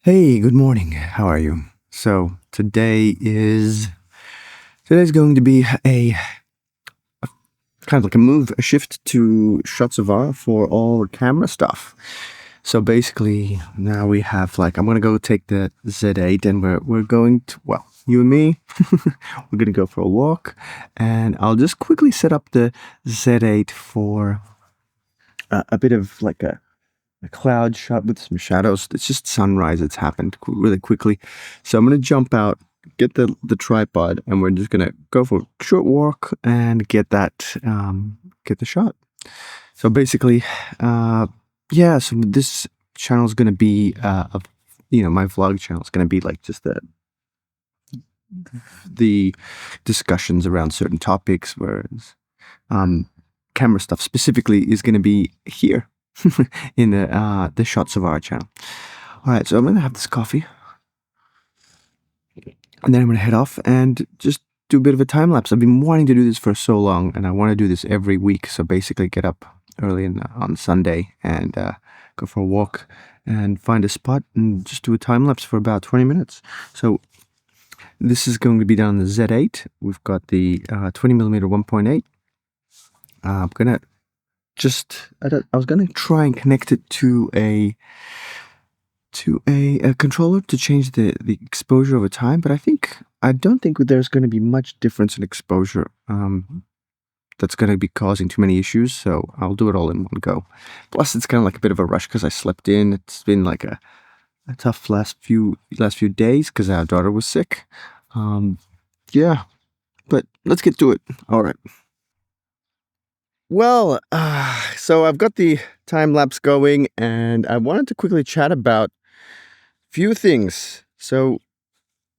Hey, good morning. How are you? So today's going to be a kind of like a shift to Shotzavar for all camera stuff. So basically, now we have I'm gonna go take the Z8, and we're going to, well, you and me, we're gonna go for a walk, and I'll just quickly set up the Z8 for a bit of a cloud shot with some shadows. It's just sunrise. It's happened really quickly. So I'm going to jump out, get the tripod, and we're just going to go for a short walk and get the shot. So basically, so this channel is going to be, my vlog channel is going to be like just the discussions around certain topics, whereas camera stuff specifically is going to be here in the Shots of Our channel. All right, so I'm gonna have this coffee, and then I'm gonna head off and just do a bit of a time lapse. I've been wanting to do this for so long, and I want to do this every week. So basically, get up early on Sunday and go for a walk and find a spot and just do a time lapse for about 20 minutes. So this is going to be done on the Z8. We've got the 20mm 1.8. I'm gonna I was gonna try and connect it to a controller to change the exposure over time, but I don't think there's going to be much difference in exposure that's going to be causing too many issues, so I'll do it all in one go. Plus, it's kind of like a bit of a rush because I slept in. It's been like a tough last few days because our daughter was sick. Yeah, but let's get to it. All right. Well, so I've got the time lapse going, and I wanted to quickly chat about few things. So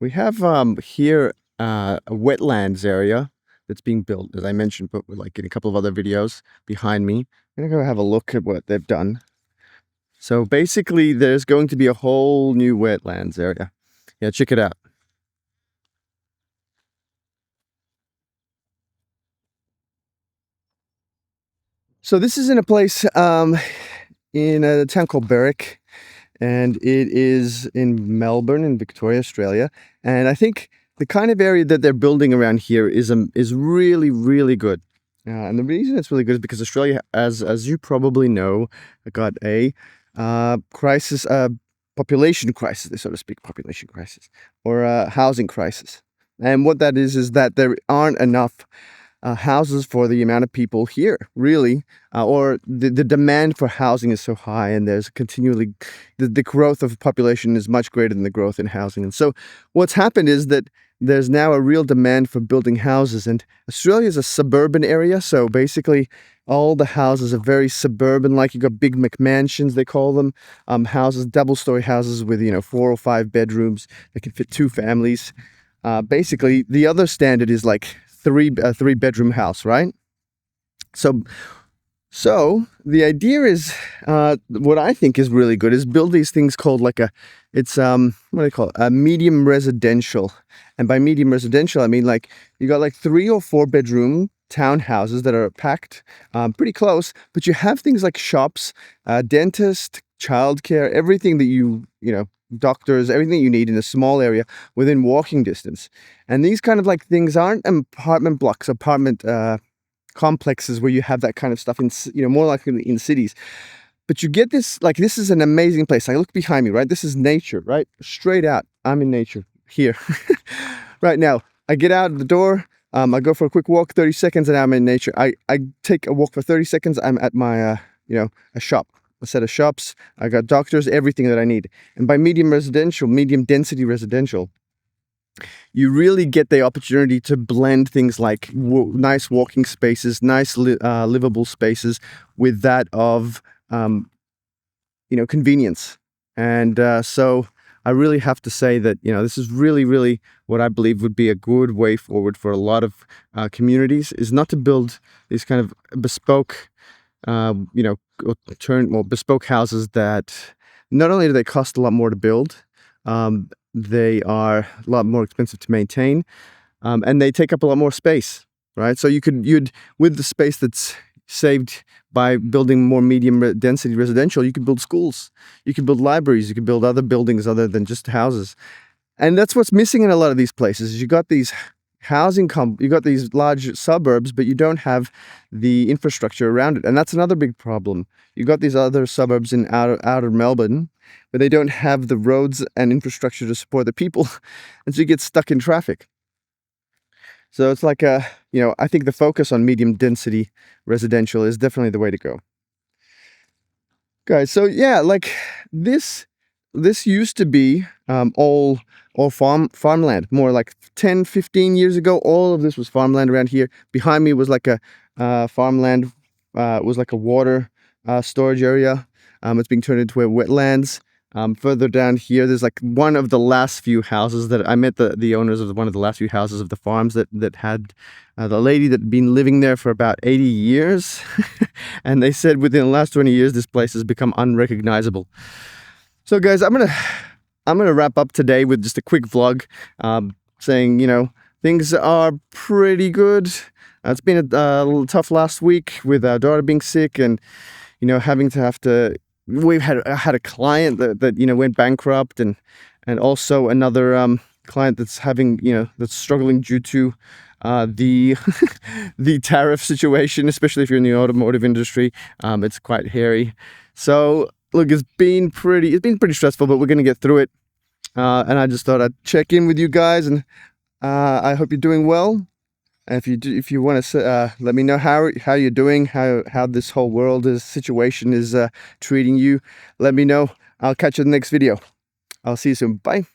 we have here a wetlands area that's being built, as I mentioned, but like in a couple of other videos behind me. I'm gonna go have a look at what they've done. So basically, there's going to be a whole new wetlands area. Yeah, check it out. So this is in a place in a town called Berwick, and it is in Melbourne in Victoria, Australia. And I think the kind of area that they're building around here is really, really good. And the reason it's really good is because Australia, as you probably know, got a crisis, population crisis, so to speak, population crisis, or a housing crisis. And what that is that there aren't enough houses for the amount of people here, really, or the demand for housing is so high, and there's continually the growth of population is much greater than the growth in housing. And so what's happened is that there's now a real demand for building houses, and Australia is a suburban area, so basically all the houses are very suburban, like you got big McMansions, they call them, houses, double-story houses with 4 or 5 bedrooms that can fit 2 families. Basically, the other standard is like three bedroom house, right? So the idea is, what I think is really good is build these things called what do they call it? A medium residential. And by medium residential, I mean like you got like 3 or 4 bedroom townhouses that are packed pretty close, but you have things like shops, dentist, childcare, everything that doctors, everything you need in a small area within walking distance. And these kind of like things aren't apartment blocks, apartment complexes where you have that kind of stuff in, more like in cities. But you get this, like, this is an amazing place. I look behind me, right? This is nature, right? Straight out. I'm in nature here. Right now, I get out of the door. I go for a quick walk, 30 seconds, and I'm in nature. I take a walk for 30 seconds. I'm at my, a shop. A set of shops. I got doctors, everything that I need. And by medium density residential, you really get the opportunity to blend things like nice walking spaces, nice livable spaces with that of, convenience. And so I really have to say that, this is really, really what I believe would be a good way forward for a lot of communities, is not to build these kind of bespoke bespoke houses that not only do they cost a lot more to build, they are a lot more expensive to maintain, and they take up a lot more space, right? So you'd with the space that's saved by building more medium density residential. You could build schools, you could build libraries, you could build other buildings other than just houses. And that's what's missing in a lot of these places. Is you got these you got these large suburbs, but you don't have the infrastructure around it. And that's another big problem. You got these other suburbs in outer Melbourne, but they don't have the roads and infrastructure to support the people. And so you get stuck in traffic. So it's like I think the focus on medium density residential is definitely the way to go. Guys, so yeah, like this used to be all farmland. More like 10-15 years ago, all of this was farmland around here. Behind me was like a farmland, was like a water storage area. It's being turned into wetlands. Further down here, there's like one of the last few houses that I met the owners of one of the last few houses of the farms that had the lady that had been living there for about 80 years. And they said within the last 20 years, this place has become unrecognizable. So guys, I'm gonna wrap up today with just a quick vlog, saying, things are pretty good. It's been a little tough last week with our daughter being sick and, we've had a client that went bankrupt and also another client that's that's struggling due to the the tariff situation, especially if you're in the automotive industry. It's quite hairy. So look, it's been pretty stressful, but we're gonna get through it. And I just thought I'd check in with you guys, and I hope you're doing well. And if you want to let me know how you're doing, how this whole situation is treating you, let me know. I'll catch you in the next video. I'll see you soon. Bye.